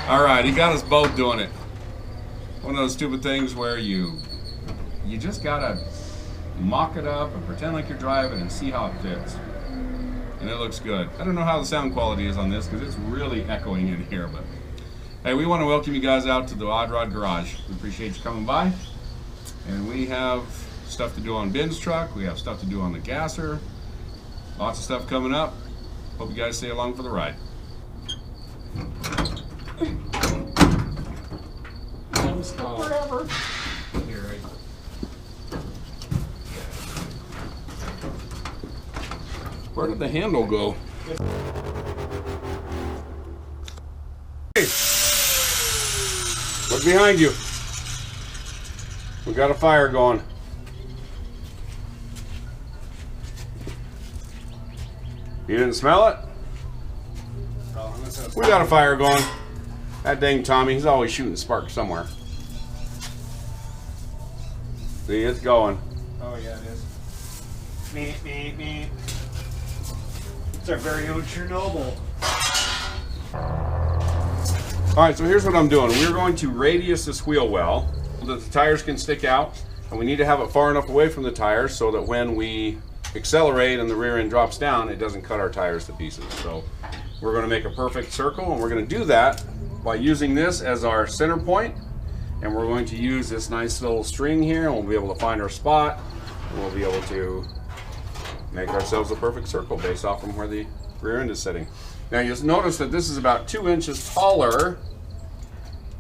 All right, he got us both doing it. One of those stupid things where you just gotta mock it up and pretend like you're driving and see how it fits. And it looks good. I don't know how the sound quality is on this because it's really echoing in here, but hey, we want to welcome you guys out to the Odd Rod Garage. We appreciate you coming by. And we have stuff to do on Ben's truck. We have stuff to do on the Gasser. Lots of stuff coming up. Hope you guys stay along for the ride. Forever. Here, right. Where did the handle go? Hey, look behind you. We got a fire going. You didn't smell it? We got a fire going. That dang Tommy, he's always shooting sparks somewhere. See, it's going. Oh yeah, it is. Meep, meep, meep. It's our very own Chernobyl. Alright, so here's what I'm doing. We're going to radius this wheel well so that the tires can stick out. And we need to have it far enough away from the tires so that when we accelerate and the rear end drops down, it doesn't cut our tires to pieces. So we're going to make a perfect circle, and we're going to do that by using this as our center point. And we're going to use this nice little string here, and we'll be able to find our spot, and we'll be able to make ourselves a perfect circle based off from where the rear end is sitting. Now you'll notice that this is about 2 inches taller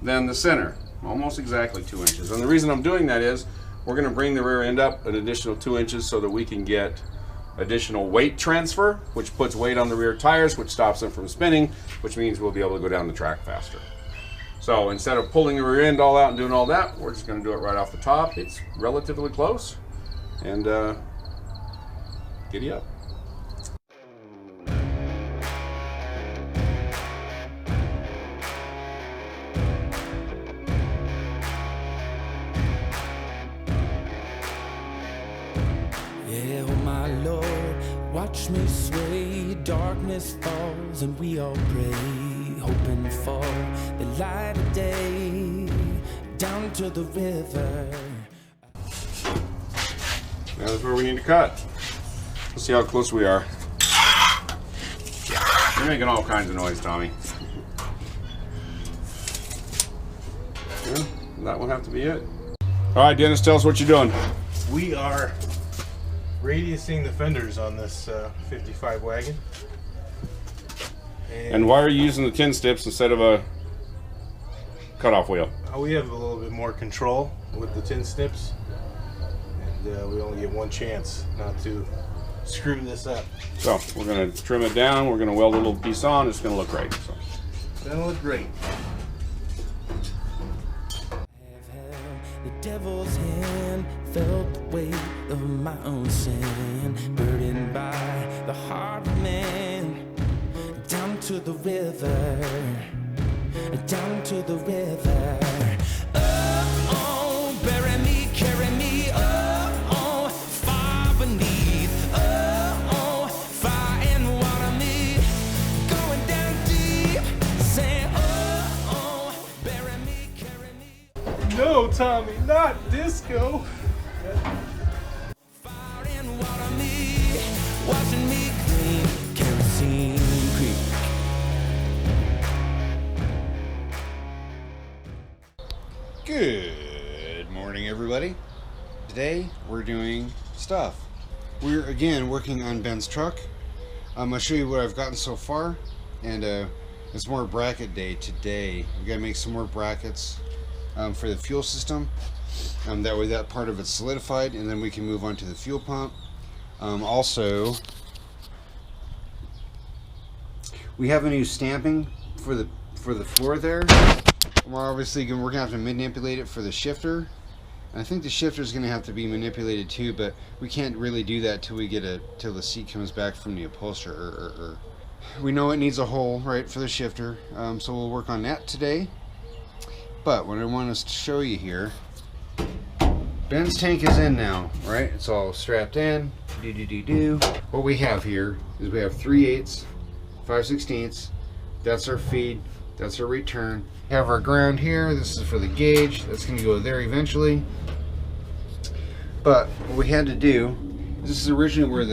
than the center, almost exactly 2 inches. And the reason I'm doing that is we're going to bring the rear end up an additional 2 inches so that we can get additional weight transfer, which puts weight on the rear tires, which stops them from spinning, which means we'll be able to go down the track faster. So instead of pulling the rear end all out and doing all that, we're just going to do it right off the top. It's relatively close, and giddy up. Yeah, oh my Lord, watch me sway. Darkness falls and we all pray, hoping for the light of day down to the river. Now that's where we need to cut. Let's see how close we are. You're making all kinds of noise, Tommy. Yeah, that will have to be it. All right, Dennis, tell us what you're doing. We are radiusing the fenders on this 55 wagon. And why are you using the 10 steps instead of a cutoff wheel? We have a little bit more control with the 10 snips, and we only get one chance not to screw this up. So we're going to trim it down, we're going to weld a little piece on, it's going to look great. So. It's going to look great. The devil's hand felt the weight of my own sin, burdened by the heart of man. Down to the river, down to the river. Oh, oh, bury me, carry me. Oh, oh, far beneath. Oh, oh, fire and water me. Going down deep, saying, oh, oh, bury me, carry me. No, Tommy, not disco. Fire and water me, washing me clean, kerosene creek. Good morning, everybody. Today we're doing stuff. We're again working on Ben's truck. I'll show you what I've gotten so far, and it's more bracket day today. We gotta make some more brackets for the fuel system. That way that part of it's solidified, and then we can move on to the fuel pump. Also, we have a new stamping for the floor there. We're obviously we're gonna have to manipulate it for the shifter. And I think the shifter is gonna have to be manipulated too, but we can't really do that till till the seat comes back from the upholsterer. We know it needs a hole, right, for the shifter, so we'll work on that today. But what I want us to show you here, Ben's tank is in now, right? It's all strapped in. What we have here is we have 3/8, 5/16. That's our feed. That's our return. We have our ground here. This is for the gauge. That's going to go there eventually. But what we had to do, this is originally where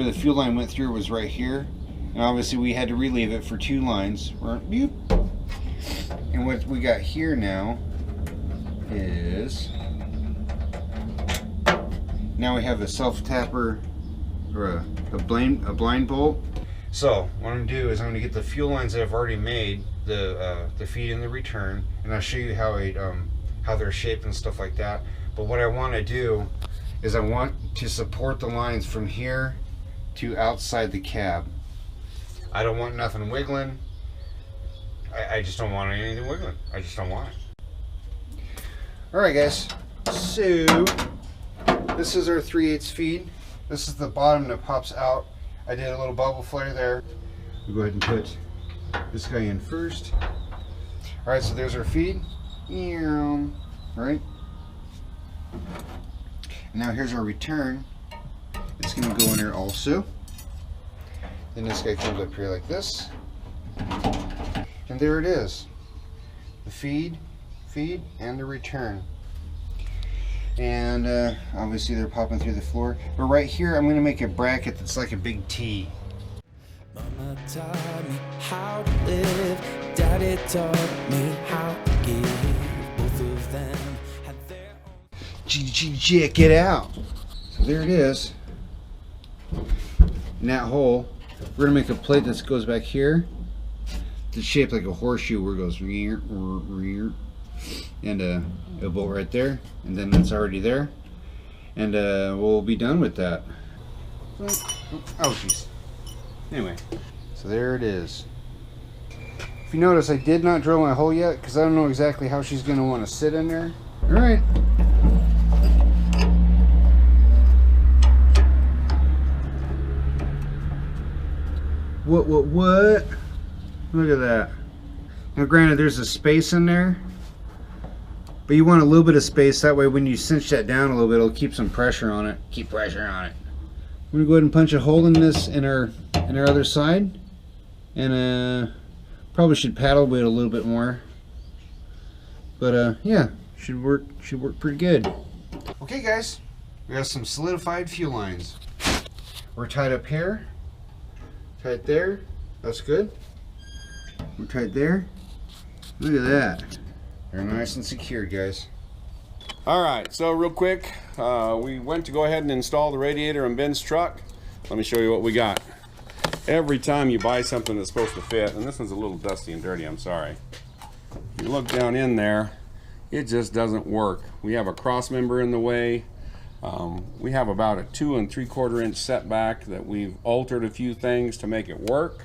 the fuel line went through was right here. And obviously we had to relieve it for 2 lines. And what we got here now is, now we have a self-tapper or a blind bolt. So what I'm gonna do is I'm gonna get the fuel lines that I've already made, the feed and the return, and I'll show you how they're shaped and stuff like that. But what I want to do is I want to support the lines from here to outside the cab. I don't want nothing wiggling. I just don't want anything wiggling. I just don't want it. Alright guys, so this is our 3/8 feed. This is the bottom that pops out. I did a little bubble flare there. We'll go ahead and put this guy in first. Alright, so there's our feed. Right? Now here's our return. It's going to go in there also. Then this guy comes up here like this. And there it is. The feed, and the return. And obviously they're popping through the floor. But right here I'm going to make a bracket that's like a big T. Mama taught me how to live. Daddy taught me how to give. Both of them had their own. Check it out. So there it is. In that hole, we're going to make a plate that goes back here. It's shaped like a horseshoe where it goes and a bolt right there, and then it's already there, and we'll be done with that. Oh jeez. Anyway, so there it is. If you notice, I did not drill my hole yet because I don't know exactly how she's going to want to sit in there. All right. What? Look at that. Now granted, there's a space in there, but you want a little bit of space, that way when you cinch that down a little bit, it'll keep some pressure on it. Keep pressure on it. I'm gonna go ahead and punch a hole in this in our other side, and probably should paddle with it a little bit more. But yeah, should work pretty good. Okay guys, we got some solidified fuel lines. We're tied up here, tied there. That's good. We're tied there. Look at that. They're nice and secured, guys. Alright, so real quick, we went to go ahead and install the radiator in Ben's truck. Let me show you what we got. Every time you buy something that's supposed to fit, and this one's a little dusty and dirty, I'm sorry. If you look down in there, it just doesn't work. We have a cross member in the way. We have about a 2 3/4 inch setback that we've altered a few things to make it work.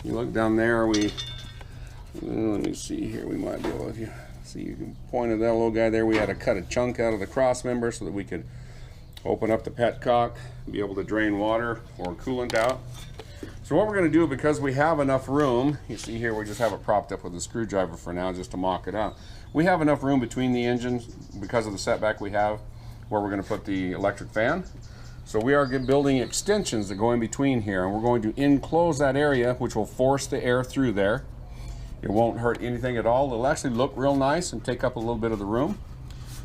You look down there, let me see here, we might be able to see, you can point at that little guy there. We had to cut a chunk out of the cross member so that we could open up the petcock and be able to drain water or coolant out. So what we're going to do, because we have enough room, you see here we just have it propped up with a screwdriver for now just to mock it out. We have enough room between the engines because of the setback we have where we're going to put the electric fan. So we are building extensions that go in between here, and we're going to enclose that area, which will force the air through there. It won't hurt anything at all. It'll actually look real nice and take up a little bit of the room.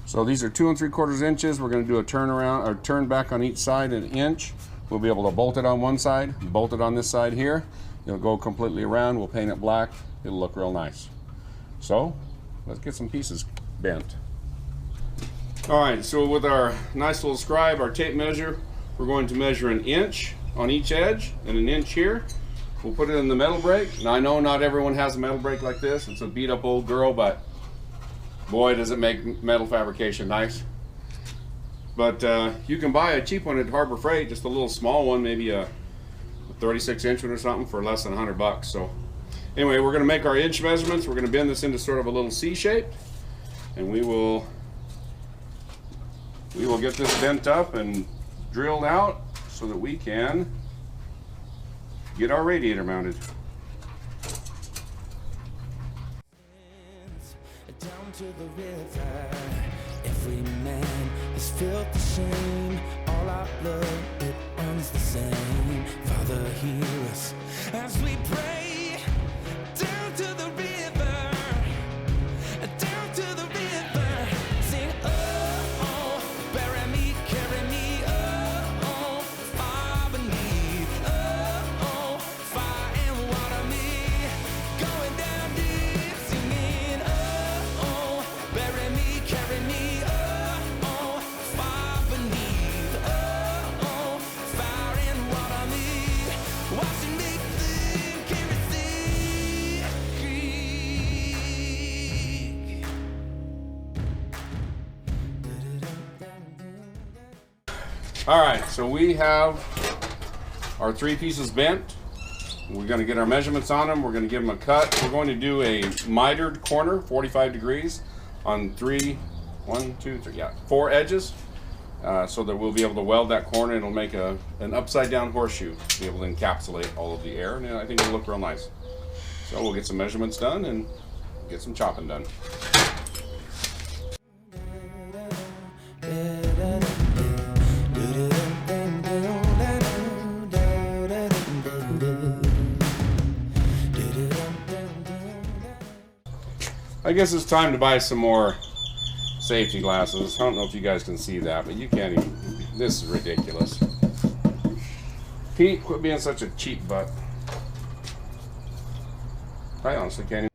So these are 2 3/4 inches. We're going to do a turn around or turn back on each side an inch. We'll be able to bolt it on one side, bolt it on this side here. It'll go completely around. We'll paint it black. It'll look real nice. So let's get some pieces bent. All right, so with our nice little scribe, our tape measure, we're going to measure 1 inch on each edge and 1 inch here. We'll put it in the metal brake. Now I know not everyone has a metal brake like this. It's a beat up old girl, but boy does it make metal fabrication nice. But you can buy a cheap one at Harbor Freight, just a little small one, maybe a 36 inch one or something for less than $100. So anyway, we're gonna make our inch measurements. We're gonna bend this into sort of a little C shape, and we will get this bent up and drilled out so that we can get our radiator mounted. Down to the river, every man has felt the same. All our blood, it runs the same. Father, hear us as we pray. Down to the river, down to the river. Sing, oh, oh, bury me, carry me, oh, oh, far beneath, oh, oh, fire and water me, going down deep, singing, oh, oh, bury me, carry me, oh, oh, far beneath, oh, oh, fire and water me, watching me think, carry All right, so we have our 3 pieces bent. We're going to get our measurements on them. We're going to give them a cut. We're going to do a mitered corner, 45 degrees, on 4 edges, so that we'll be able to weld that corner. It'll make an upside down horseshoe to be able to encapsulate all of the air, and I think it'll look real nice. So we'll get some measurements done and get some chopping done. I guess it's time to buy some more safety glasses. I don't know if you guys can see that, but you can't even. This is ridiculous. Pete, quit being such a cheap butt. I honestly can't even.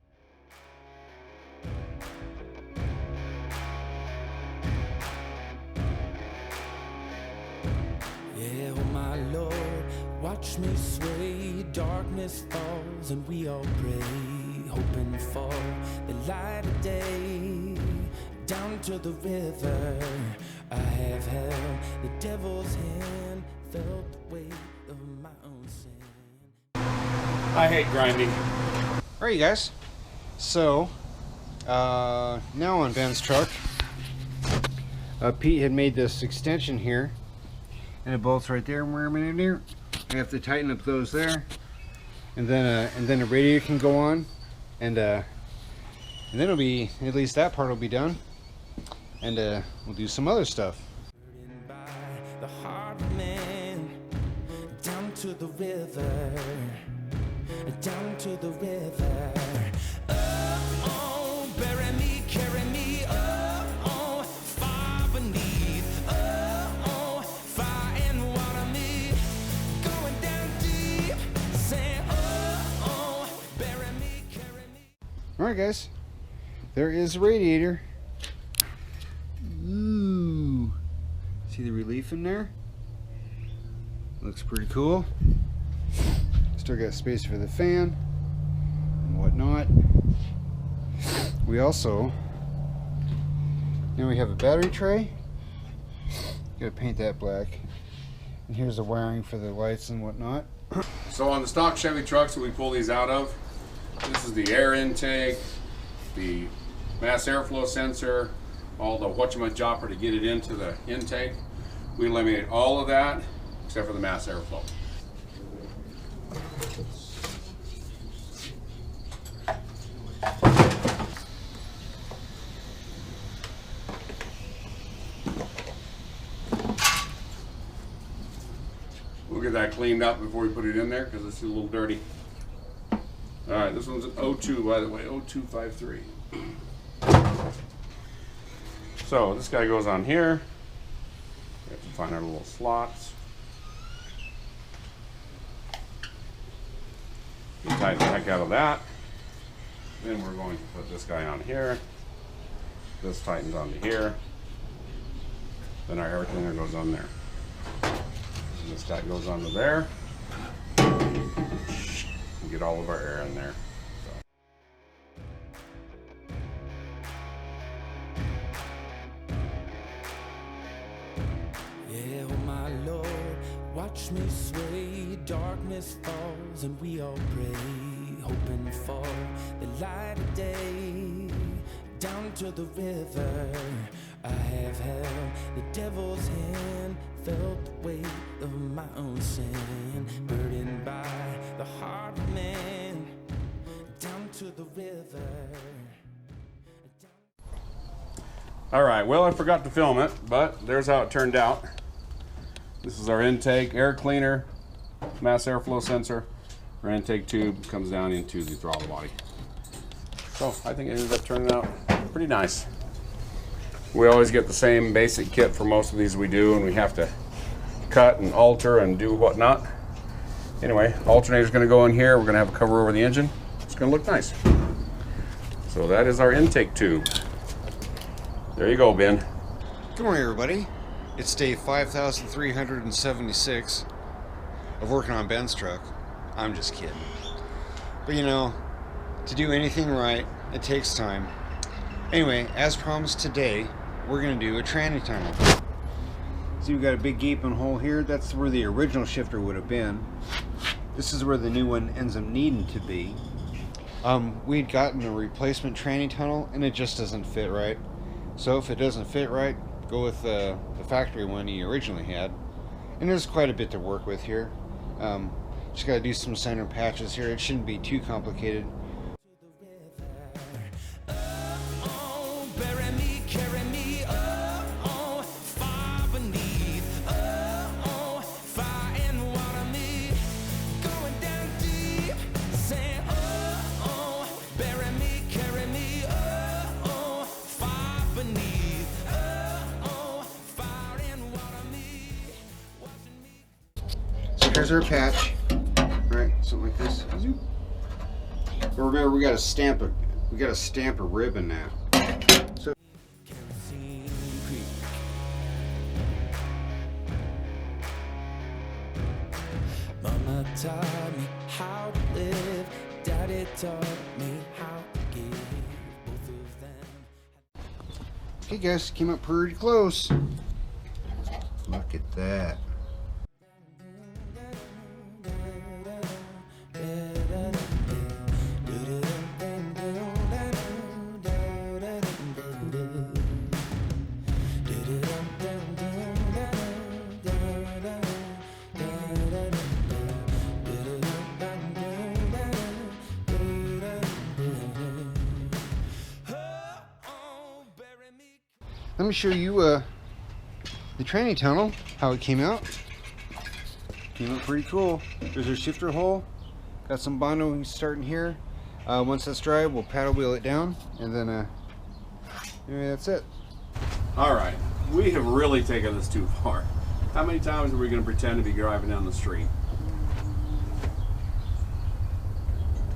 Yeah, oh my Lord, watch me sway. Darkness falls and we all pray, hoping for the light of day. Down to the river, I have held the devil's hand, felt the weight of my own sin. I hate grinding. Alright, you guys. So, now on Ben's truck, Pete had made this extension here, and it bolts right there. I have to tighten up those there, and then a radiator can go on, and then it'll be, at least that part will be done, and we'll do some other stuff. By the heart of man, down to the river, down to the river. Oh, oh, bury me, carry me, oh, oh, far beneath, oh, oh, fire and water me, going down deep, say, oh, oh, bury me, carry me. Alright guys, there is a radiator. Ooh, see the relief in there? Looks pretty cool. Still got space for the fan and whatnot. We also, now we have a battery tray. Gotta paint that black. And here's the wiring for the lights and whatnot. So on the stock Chevy trucks that we pull these out of, this is the air intake, the mass airflow sensor, all the whatchamajopper to get it into the intake. We eliminate all of that except for the mass airflow. We'll get that cleaned up before we put it in there because it's a little dirty. All right, this one's an 02, by the way, 0253. So this guy goes on here. We have to find our little slots. You tighten the heck out of that. Then we're going to put this guy on here. This tightens onto here. Then our air cleaner goes on there. And this guy goes onto there. And get all of our air in there. Yeah, oh my Lord, watch me sway. Darkness falls and we all pray, hoping for the light of day. Down to the river, I have held the devil's hand, felt the weight of my own sin, burdened by the heart of man. Down to the river. All right, well, I forgot to film it, but there's how it turned out. This is our intake air cleaner, mass airflow sensor. Our intake tube comes down into the throttle body. So I think it ended up turning out pretty nice. We always get the same basic kit for most of these we do, and we have to cut and alter and do whatnot. Anyway, alternator's gonna go in here. We're gonna have a cover over the engine. It's gonna look nice. So that is our intake tube. There you go, Ben. Good morning, everybody. It's day 5,376 of working on Ben's truck. I'm just kidding. But you know, to do anything right, it takes time. Anyway, as promised today, we're going to do a tranny tunnel. See, we've got a big gaping hole here. That's where the original shifter would have been. This is where the new one ends up needing to be. We'd gotten a replacement tranny tunnel, and it just doesn't fit right. So if it doesn't fit right, go with the factory one he originally had. And there's quite a bit to work with here. Just got to do some center patches here. It shouldn't be too complicated. Here's our patch, right? Something like this. But remember, we got to stamp a ribbon now. So Mama taught me how to live. Daddy taught me how to give. Both of them. okay, guys, came up pretty close. Look at that. Let me show you the tranny tunnel, how it came out. Came out pretty cool. There's our shifter hole. Got some Bondo starting here. Once that's dry, we'll paddle wheel it down, and then anyway, that's it. All right, we have really taken this too far. How many times are we going to pretend to be driving down the street?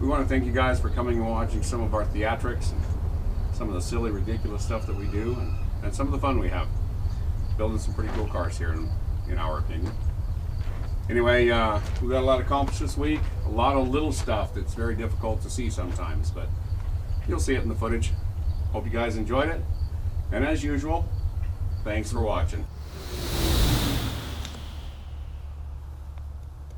We want to thank you guys for coming and watching some of our theatrics, and some of the silly, ridiculous stuff that we do, and some of the fun we have. Building some pretty cool cars here, in our opinion. Anyway, we got a lot accomplished this week. A lot of little stuff that's very difficult to see sometimes, but you'll see it in the footage. Hope you guys enjoyed it. And as usual, thanks for watching.